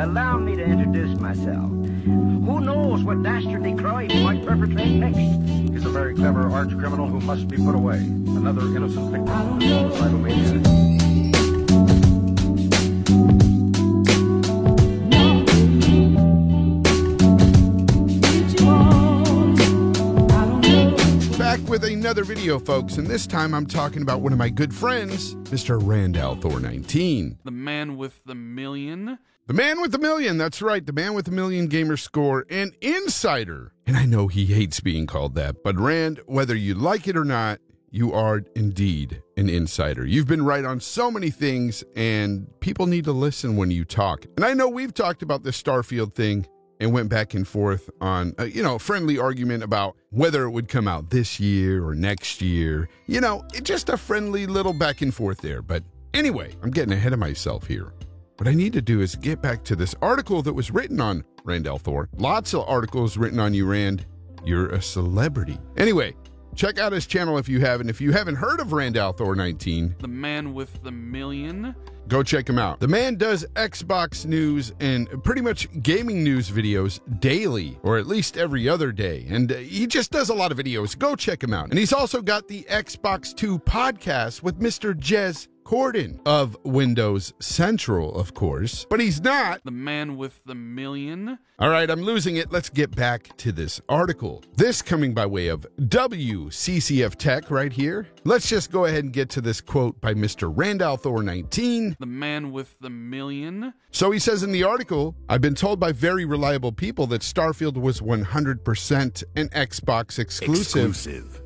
Allow me to introduce myself. Who knows what dastardly crime he might perpetrate next? He's a very clever arch criminal who must be put away. Another innocent victim of suicidal mania. With another video, folks, and this time I'm talking about one of my good friends, Mr. Randall Thor 19. The man with the million. The man with the million, that's right, the man with the million gamer score, an insider. And I know he hates being called that, but Rand, whether you like it or not, you are indeed an insider. You've been right on so many things, and people need to listen when you talk. And I know we've talked about this Starfield thing and went back and forth on, a friendly argument about whether it would come out this year or next year. Just a friendly little back and forth there. But anyway, I'm getting ahead of myself here. What I need to do is get back to this article that was written on Randall Thor. Lots of articles written on you, Rand. You're a celebrity. Anyway, check out his channel if you haven't. If you haven't heard of Randall Thor 19, the man with the million, go check him out. The man does Xbox news and pretty much gaming news videos daily, or at least every other day. And he just does a lot of videos. Go check him out. And he's also got the Xbox 2 podcast with Mr. Jez Corden of Windows Central, of course. But he's not the man with the million. All right, I'm losing it. Let's get back to this article. This coming by way of WCCF Tech right here. Let's just go ahead and get to this quote by Mr. Randall Thor 19. The man with the million. So he says in the article, I've been told by very reliable people that Starfield was 100% an Xbox exclusive.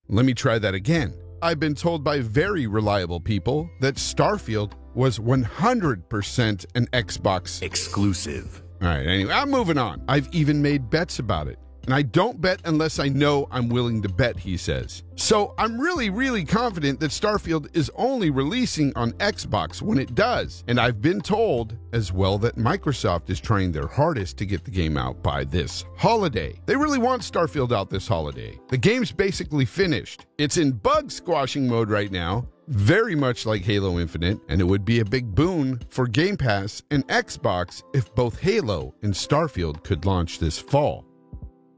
Let me try that again. I've been told by very reliable people that Starfield was 100% an Xbox exclusive. All right, anyway, I'm moving on. I've even made bets about it. And I don't bet unless I know I'm willing to bet, he says. So I'm really, really confident that Starfield is only releasing on Xbox when it does. And I've been told as well that Microsoft is trying their hardest to get the game out by this holiday. They really want Starfield out this holiday. The game's basically finished. It's in bug squashing mode right now, very much like Halo Infinite, and it would be a big boon for Game Pass and Xbox if both Halo and Starfield could launch this fall.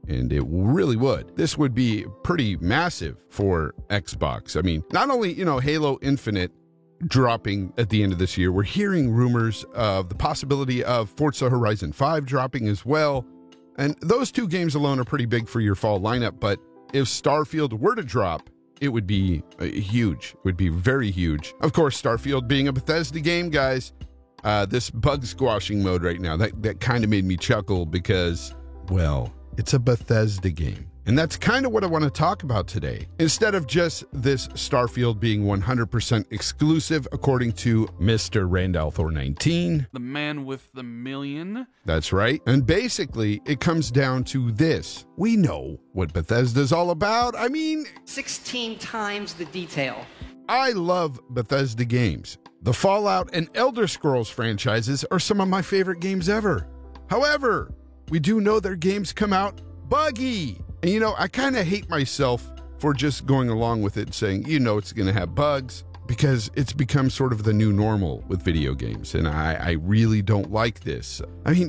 And it really would. This would be pretty massive for Xbox. I mean, not only, Halo Infinite dropping at the end of this year, we're hearing rumors of the possibility of Forza Horizon 5 dropping as well. And those two games alone are pretty big for your fall lineup. But if Starfield were to drop, it would be huge. It would be very huge. Of course, Starfield being a Bethesda game, guys, this bug squashing mode right now, that kind of made me chuckle because, well, it's a Bethesda game. And that's kind of what I want to talk about today. Instead of just this Starfield being 100% exclusive, according to Mr. Randall Thor 19. The man with the million. That's right. And basically, it comes down to this. We know what Bethesda's all about. 16 times the detail. I love Bethesda games. The Fallout and Elder Scrolls franchises are some of my favorite games ever. However, we do know their games come out buggy. And I kind of hate myself for just going along with it saying, it's going to have bugs, because it's become sort of the new normal with video games. And I really don't like this.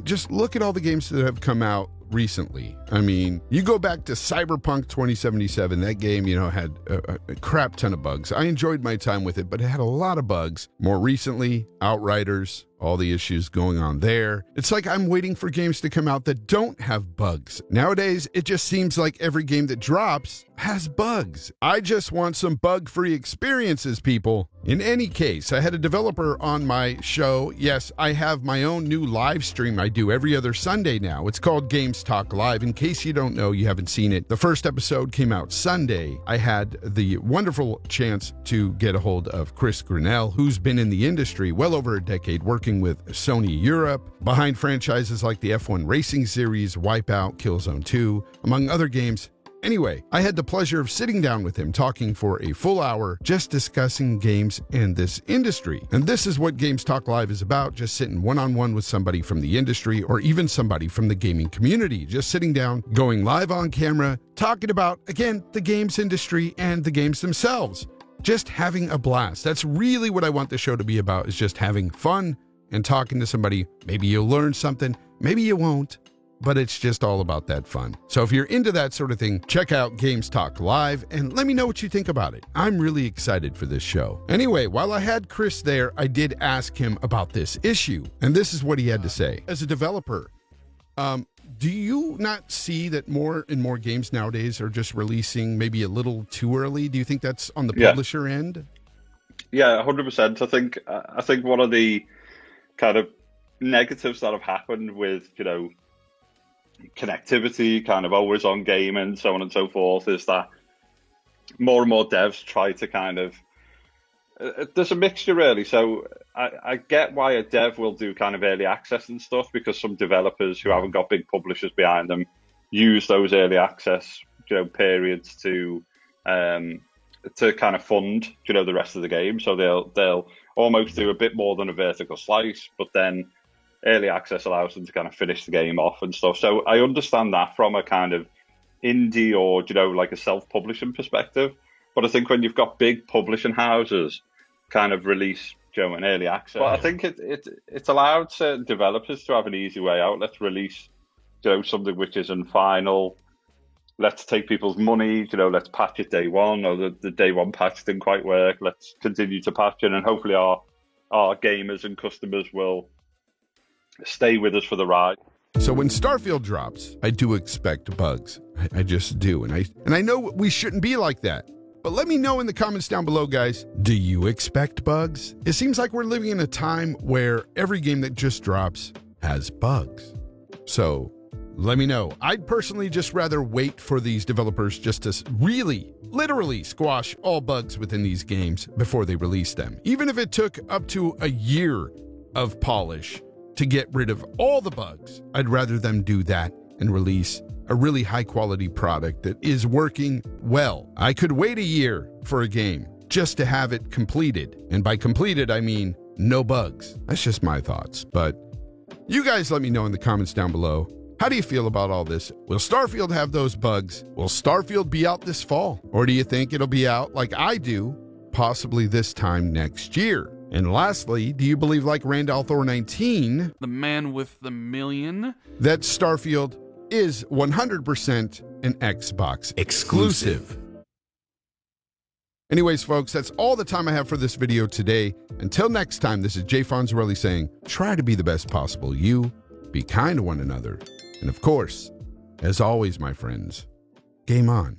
Just look at all the games that have come out recently. You go back to Cyberpunk 2077, that game, had a crap ton of bugs. I enjoyed my time with it, but it had a lot of bugs. More recently, Outriders, all the issues going on there. It's like I'm waiting for games to come out that don't have bugs. Nowadays, it just seems like every game that drops has bugs. I just want some bug-free experiences, people. In any case, I had a developer on my show. Yes, I have my own new live stream I do every other Sunday now. It's called Games Talk Live. In case you don't know, you haven't seen it, the first episode came out Sunday. I had the wonderful chance to get a hold of Chris Grinnell, who's been in the industry well over a decade, working with Sony Europe, behind franchises like the F1 Racing Series, Wipeout, Killzone 2, among other games. Anyway, I had the pleasure of sitting down with him, talking for a full hour, just discussing games and this industry. And this is what Games Talk Live is about, just sitting one-on-one with somebody from the industry or even somebody from the gaming community, just sitting down, going live on camera, talking about, again, the games industry and the games themselves. Just having a blast. That's really what I want the show to be about, is just having fun and talking to somebody. Maybe you'll learn something, maybe you won't, but it's just all about that fun. So if you're into that sort of thing, check out Games Talk Live and let me know what you think about it. I'm really excited for this show. Anyway, while I had Chris there, I did ask him about this issue, and this is what he had to say. As a developer, do you not see that more and more games nowadays are just releasing maybe a little too early? Do you think that's on the publisher end? Yeah, 100%. I think one of the kind of negatives that have happened with, connectivity, kind of always on gaming, so on and so forth, is that more and more devs try to kind of there's a mixture really. So I get why a dev will do kind of early access and stuff, because some developers who haven't got big publishers behind them use those early access periods to kind of fund the rest of the game. So they'll almost do a bit more than a vertical slice, but then early access allows them to kind of finish the game off and stuff. So I understand that from a kind of indie or, like a self-publishing perspective. But I think when you've got big publishing houses kind of release, an early access, but I think it's allowed certain developers to have an easy way out. Let's release, something which isn't final. Let's take people's money, let's patch it day one, or the day one patch didn't quite work. Let's continue to patch it, and hopefully our gamers and customers will stay with us for the ride. So when Starfield drops, I do expect bugs. I just do. And I know we shouldn't be like that. But let me know in the comments down below, guys. Do you expect bugs? It seems like we're living in a time where every game that just drops has bugs. So let me know. I'd personally just rather wait for these developers just to really, literally squash all bugs within these games before they release them. Even if it took up to a year of polish to get rid of all the bugs, I'd rather them do that and release a really high quality product that is working well. I could wait a year for a game just to have it completed. And by completed, I mean no bugs. That's just my thoughts. But you guys let me know in the comments down below. How do you feel about all this? Will Starfield have those bugs? Will Starfield be out this fall? Or do you think it'll be out like I do, possibly this time next year? And lastly, do you believe, like Randall Thor 19, the man with the million, that Starfield is 100% an Xbox exclusive? Anyways, folks, that's all the time I have for this video today. Until next time, this is Jay Fonzarelli saying, try to be the best possible you, be kind to one another, and of course, as always, my friends, game on.